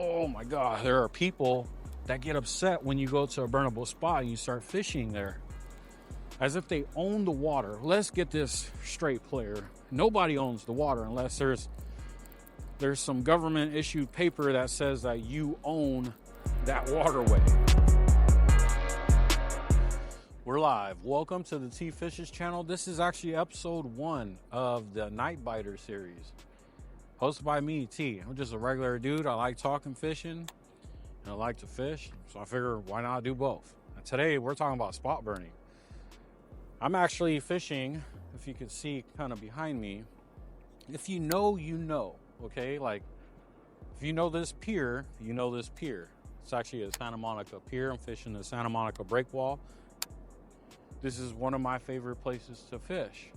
oh my God, there are people that get upset when you go to a burnable spot and you start fishing there. As if they own the water. Let's get this straight, player. Nobody owns the water unless there's some government issued paper that says that you own that waterway. We're live. Welcome to the T Fishes channel. This is actually episode 1 of the Night Biter series. Hosted by me, T. I'm just a regular dude. I like talking fishing and I like to fish. So I figure why not do both? And today we're talking about spot burning. I'm actually fishing, if you can see kind of behind me. If you know, you know, okay? Like, if you know this pier, you know this pier. It's actually a Santa Monica pier. I'm fishing the Santa Monica breakwall. This is one of my favorite places to fish,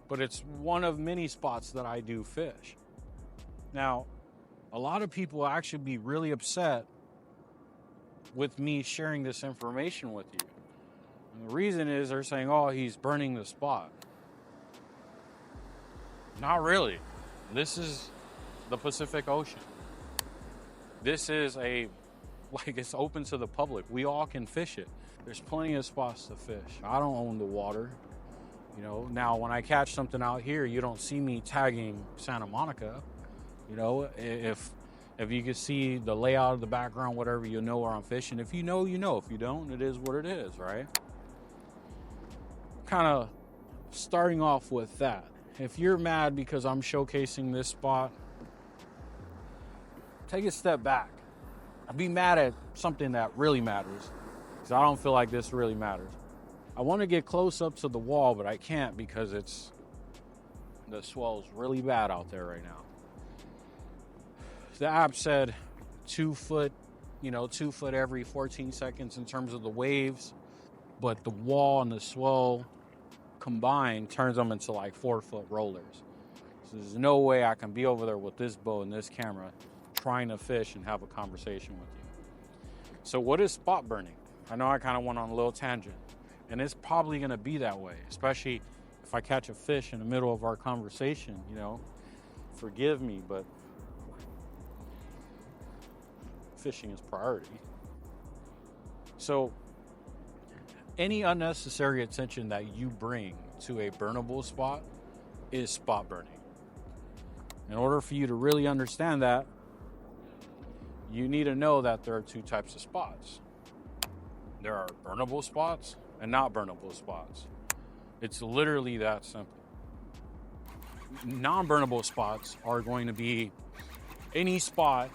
but it's one of many spots that I do fish. Now, a lot of people actually be really upset with me sharing this information with you. And the reason is they're saying, oh, he's burning the spot. Not really. This is the Pacific Ocean. This is it's open to the public. We all can fish it. There's plenty of spots to fish. I don't own the water. You know, now when I catch something out here, you don't see me tagging Santa Monica. You know, if you can see the layout of the background, whatever, you'll know where I'm fishing. If you know, you know. If you don't, it is what it is, right? Kind of starting off with that. If you're mad because I'm showcasing this spot, take a step back. I'd be mad at something that really matters, because I don't feel like this really matters. I want to get close up to the wall, but I can't because the swell's really bad out there right now. The app said 2 foot, 2 foot every 14 seconds in terms of the waves, but the wall and the swell combined turns them into like 4 foot rollers. So there's no way I can be over there with this boat and this camera trying to fish and have a conversation with you. So what is spot burning? I know I kind of went on a little tangent, and it's probably going to be that way, especially if I catch a fish in the middle of our conversation, forgive me, but fishing is priority. So any unnecessary attention that you bring to a burnable spot is spot burning. In order for you to really understand that, you need to know that there are 2 types of spots. There are burnable spots and not burnable spots. It's literally that simple. Non-burnable spots are going to be any spot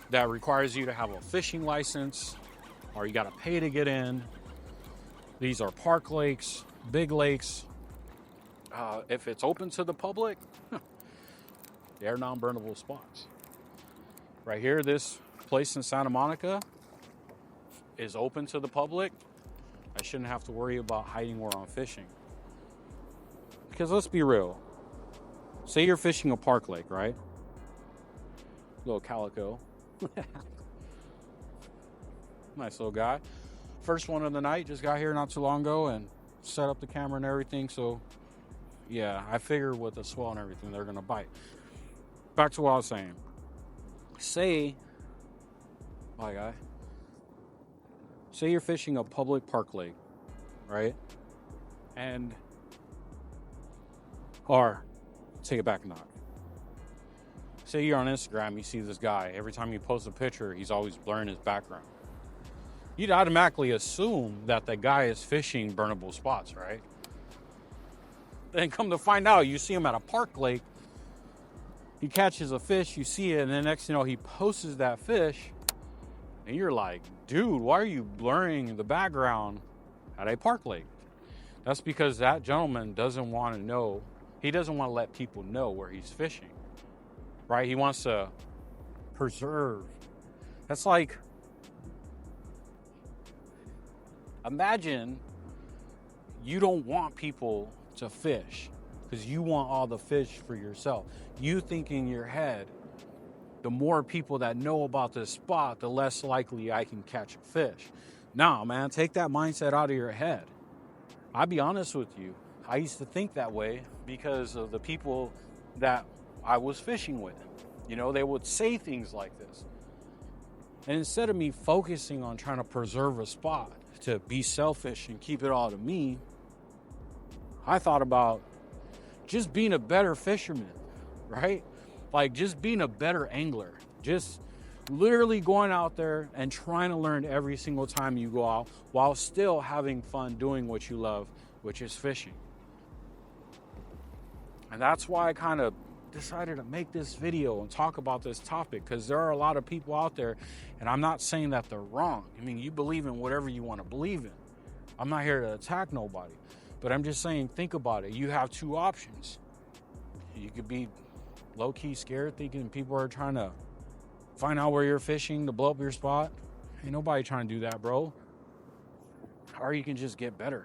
that requires you to have a fishing license, or you got to pay to get in. These are park lakes, big lakes. If it's open to the public, they're non-burnable spots. Right here, this place in Santa Monica is open to the public. I shouldn't have to worry about hiding where I'm fishing. Because let's be real. Say you're fishing a park lake, right? Little calico. Nice little guy. First one of the night, just got here not too long ago and set up the camera and everything. So yeah, I figure with the swell and everything, they're gonna bite. Back to what I was saying. Say you're fishing a public park lake, right? Or take it back a notch. Say you're on Instagram, you see this guy. Every time you post a picture, he's always blurring his background. You'd automatically assume that the guy is fishing burnable spots, right? Then come to find out, you see him at a park lake. He catches a fish, you see it, and then next thing you know, he posts that fish, and you're like, dude, why are you blurring the background at a park lake? That's because that gentleman doesn't want to know. He doesn't want to let people know where he's fishing, right? He wants to preserve. That's like, imagine you don't want people to fish because you want all the fish for yourself. You think in your head, the more people that know about this spot, the less likely I can catch a fish. Nah, man, take that mindset out of your head. I'll be honest with you. I used to think that way because of the people that I was fishing with. They would say things like this. And instead of me focusing on trying to preserve a spot to be selfish and keep it all to me, I thought about just being a better fisherman, right? Like just being a better angler, just literally going out there and trying to learn every single time you go out while still having fun doing what you love, which is fishing. And that's why I kind of decided to make this video and talk about this topic, because there are a lot of people out there, and I'm not saying that they're wrong. I mean, you believe in whatever you want to believe in. I'm not here to attack nobody, but I'm just saying, think about it. You have two options. You could be low-key scared, thinking people are trying to find out where you're fishing to blow up your spot. Ain't nobody trying to do that, bro. Or you can just get better.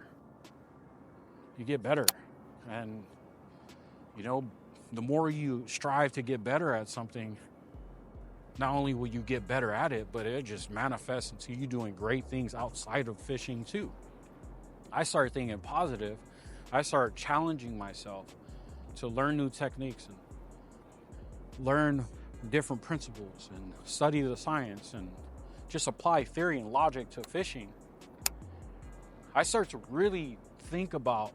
You get better. And, you know, the more you strive to get better at something, not only will you get better at it, but it just manifests into you doing great things outside of fishing too. I started thinking positive. I started challenging myself to learn new techniques and learn different principles and study the science and just apply theory and logic to fishing. I started to really think about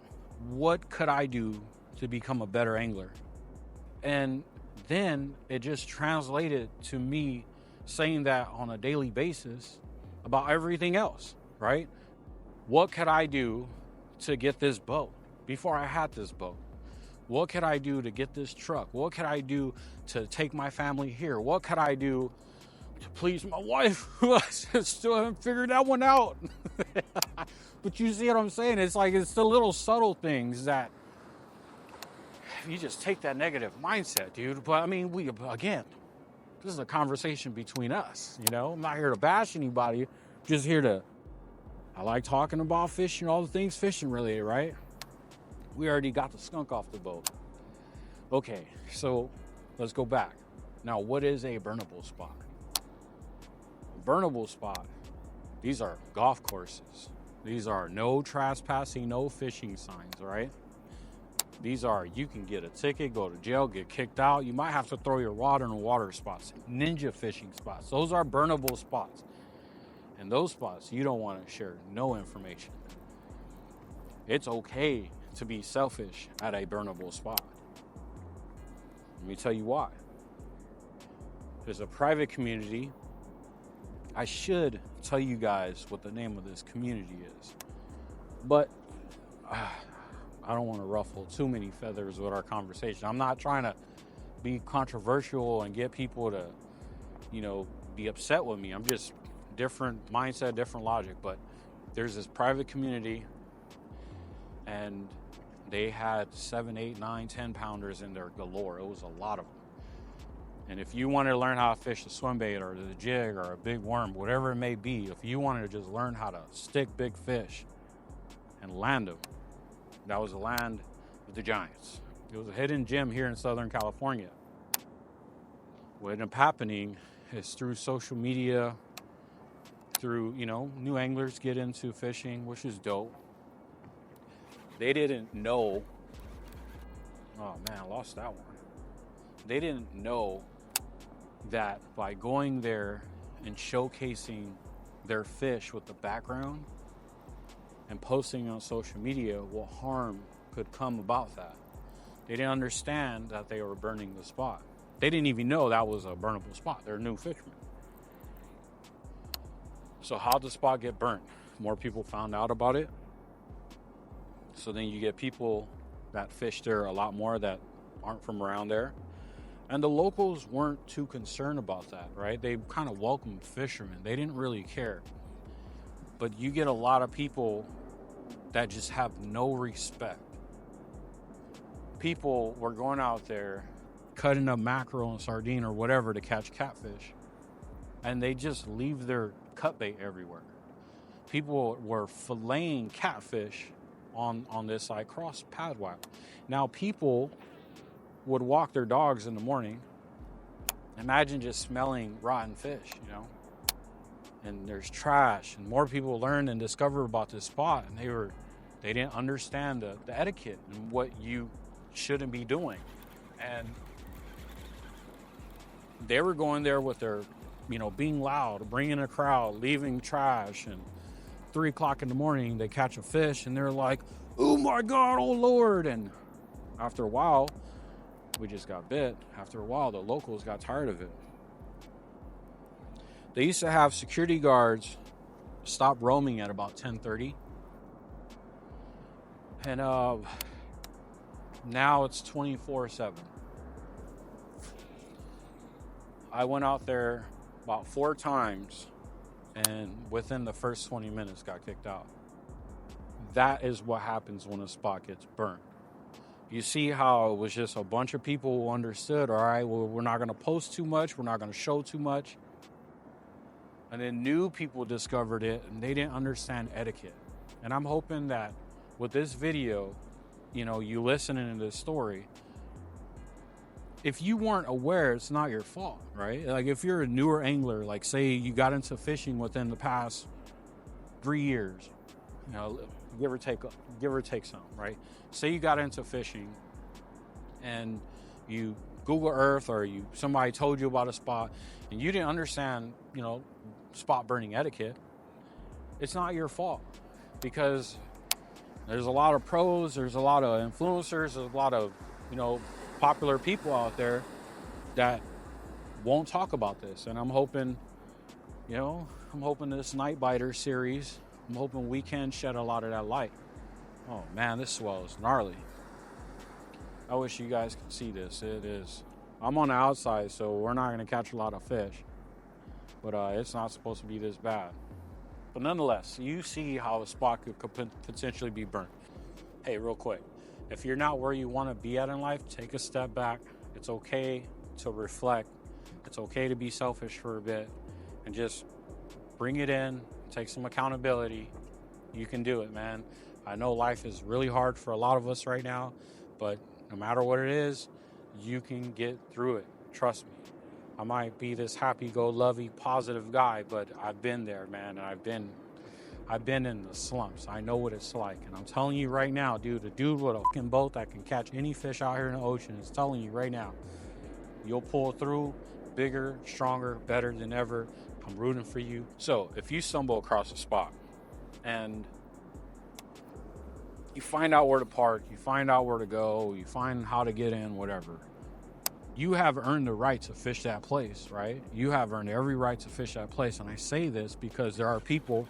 what could I do to become a better angler. And then it just translated to me saying that on a daily basis about everything else, right? What could I do to get this boat before I had this boat? What could I do to get this truck? What could I do to take my family here? What could I do to please my wife? I still haven't figured that one out. But you see what I'm saying? It's like, it's the little subtle things that you just take that negative mindset, dude. But I mean, again, this is a conversation between us, you know? I'm not here to bash anybody, just here to, I like talking about fishing, all the things fishing related, right? We already got the skunk off the boat. Okay, so let's go back. Now, what is a burnable spot? A burnable spot, these are golf courses. These are no trespassing, no fishing signs, right? These are, you can get a ticket, go to jail, get kicked out. You might have to throw your rod in the water spots, ninja fishing spots. Those are burnable spots. And those spots, you don't want to share no information. It's okay to be selfish at a burnable spot. Let me tell you why. There's a private community. I should tell you guys what the name of this community is, but I don't want to ruffle too many feathers with our conversation. I'm not trying to be controversial and get people to, you know, be upset with me. I'm just different mindset, different logic. But there's this private community, and they had 7, 8, 9, 10 pounders in there galore. It was a lot of them. And if you wanted to learn how to fish the swim bait or the jig or a big worm, whatever it may be, if you wanted to just learn how to stick big fish and land them, that was the land of the giants. It was a hidden gem here in Southern California. What ended up happening is through social media, through, you know, new anglers get into fishing, which is dope. They didn't know, oh man, I lost that one. They didn't know that by going there and showcasing their fish with the background and posting on social media, what harm could come about that. They didn't understand that they were burning the spot. They didn't even know that was a burnable spot. They're new fishermen. So how'd the spot get burnt? More people found out about it. So then you get people that fish there a lot more that aren't from around there. And the locals weren't too concerned about that, right? They kind of welcomed fishermen. They didn't really care. But you get a lot of people that just have no respect. People were going out there cutting up mackerel and sardine or whatever to catch catfish, and they just leave their cut bait everywhere. People were filleting catfish on this like cross padway. Now people would walk their dogs in the morning. Imagine just smelling rotten fish, you know, and there's trash, and more people learn and discover about this spot, and they didn't understand the etiquette and what you shouldn't be doing. And they were going there with their being loud, bringing a crowd, leaving trash, and 3 o'clock in the morning they catch a fish and they're like, "Oh my God, oh Lord!" And after a while, we just got bit. After a while, the locals got tired of it. They used to have security guards stop roaming at about 10:30, and now it's 24/7. I went out there about 4 times, and within the first 20 minutes got kicked out. That is what happens when a spot gets burnt. You see how it was just a bunch of people who understood, all right, well, we're not going to post too much, we're not going to show too much. And then new people discovered it, and they didn't understand etiquette. And I'm hoping that with this video, you listening to this story, if you weren't aware, it's not your fault, right? Like if you're a newer angler, like say you got into fishing within the past 3 years, give or take some, right? Say you got into fishing and you Google Earth or somebody told you about a spot and you didn't understand, spot burning etiquette. It's not your fault, because there's a lot of pros, there's a lot of influencers, there's a lot of, popular people out there that won't talk about this. And I'm hoping this Night Biter series, I'm hoping we can shed a lot of that light. Oh man, this swell is gnarly. I wish you guys could see this. It is. I'm on the outside, so we're not going to catch a lot of fish. But it's not supposed to be this bad. But nonetheless, you see how a spot could potentially be burnt. Hey, real quick. If you're not where you want to be at in life, take a step back. It's okay to reflect. It's okay to be selfish for a bit. And just bring it in. Take some accountability. You can do it, man. I know life is really hard for a lot of us right now. But no matter what it is, you can get through it. Trust me. I might be this happy-go-lucky, positive guy, but I've been there, man. And I've been in the slumps. I know what it's like. And I'm telling you right now, dude, a dude with a fucking boat that can catch any fish out here in the ocean is telling you right now, you'll pull through bigger, stronger, better than ever. I'm rooting for you. So if you stumble across a spot and you find out where to park, you find out where to go, you find how to get in, whatever, you have earned the right to fish that place, right? You have earned every right to fish that place. And I say this because there are people,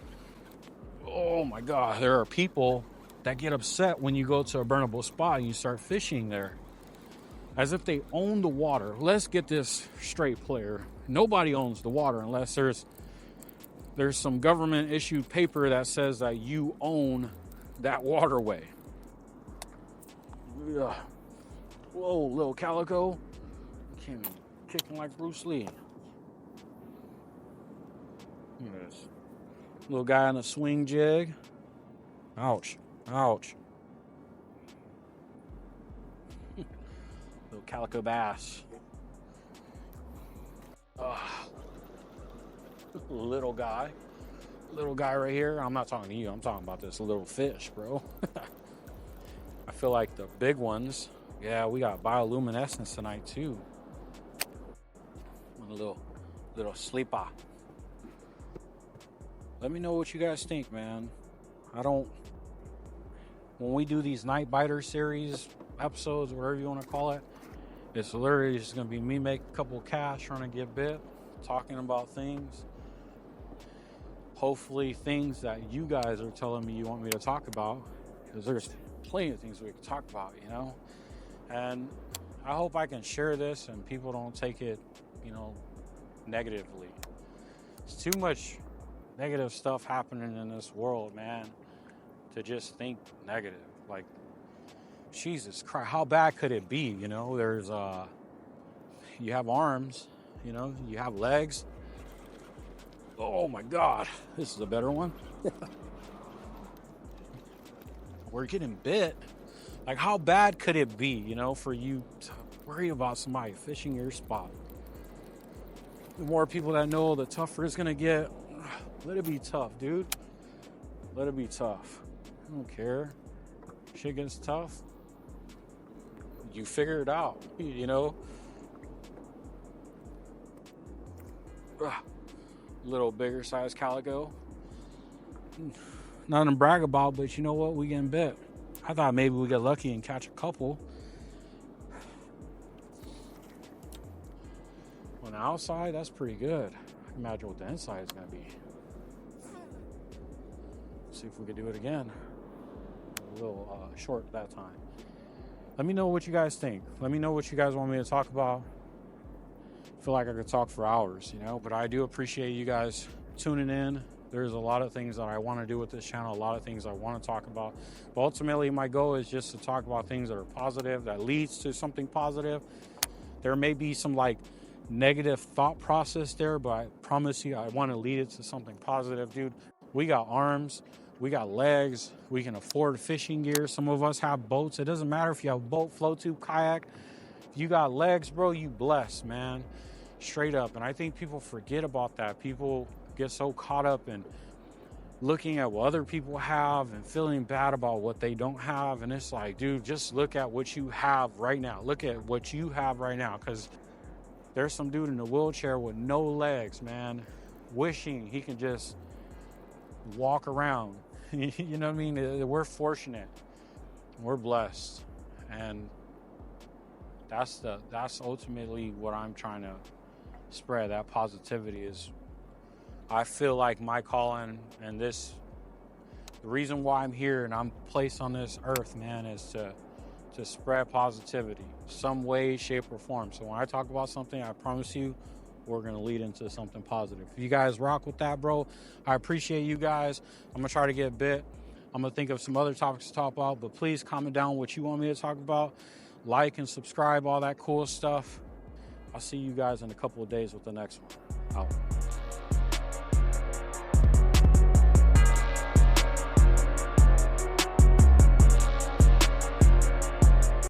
oh my God, there are people that get upset when you go to a burnable spot and you start fishing there as if they own the water. Let's get this straight, player. Nobody owns the water unless there's some government issued paper that says that you own that waterway. Ugh. Whoa, little calico. Kicking like Bruce Lee. Look at this. Little guy on a swing jig. Ouch. Ouch. Little calico bass. Little guy. Little guy right here. I'm not talking to you. I'm talking about this little fish, bro. I feel like the big ones. Yeah, we got bioluminescence tonight too. A little sleeper. Let me know what you guys think, man. When we do these Night Biter series episodes, whatever you want to call it, it's literally just going to be me making a couple of cash, trying to get bit, talking about things. Hopefully things that you guys are telling me you want me to talk about, because there's plenty of things we can talk about, And I hope I can share this and people don't take it, negatively. It's too much negative stuff happening in this world, man, to just think negative. Like, Jesus Christ, how bad could it be? There's you have arms, you have legs. Oh my God, this is a better one. We're getting bit. Like, how bad could it be, for you to worry about somebody fishing your spot? The more people that know, the tougher it's gonna get. Let it be tough, dude. Let it be tough. I don't care. Shit gets tough. You figure it out, little bigger size calico. Nothing to brag about, but you know what? We getting bit. I thought maybe we get lucky and catch a couple. On the outside, that's pretty good. I can imagine what the inside is going to be. See if we could do it again. A little short that time. Let me know what you guys think. Let me know what you guys want me to talk about. I feel like I could talk for hours, but I do appreciate you guys tuning in. There's a lot of things that I want to do with this channel, a lot of things I want to talk about. But ultimately, my goal is just to talk about things that are positive, that leads to something positive. There may be some negative thought process there, but I promise you, I want to lead it to something positive, dude. We got arms, we got legs, we can afford fishing gear. Some of us have boats. It doesn't matter if you have a boat, float tube, kayak. If you got legs, bro, you blessed, man. Straight up. And I think people forget about that. People get so caught up in looking at what other people have and feeling bad about what they don't have. And it's like, dude, just look at what you have right now. Look at what you have right now. Because there's some dude in a wheelchair with no legs, man, wishing he can just walk around. You know what I mean? We're fortunate. We're blessed. And that's ultimately what I'm trying to spread. That positivity is, I feel like my calling and the reason why I'm here and I'm placed on this earth, man, is to spread positivity some way, shape, or form. So when I talk about something, I promise you we're going to lead into something positive. If you guys rock with that, bro, I appreciate you guys. I'm going to try to get bit. I'm going to think of some other topics to talk about, but please comment down what you want me to talk about. Like and subscribe, all that cool stuff. I'll see you guys in a couple of days with the next one. Out.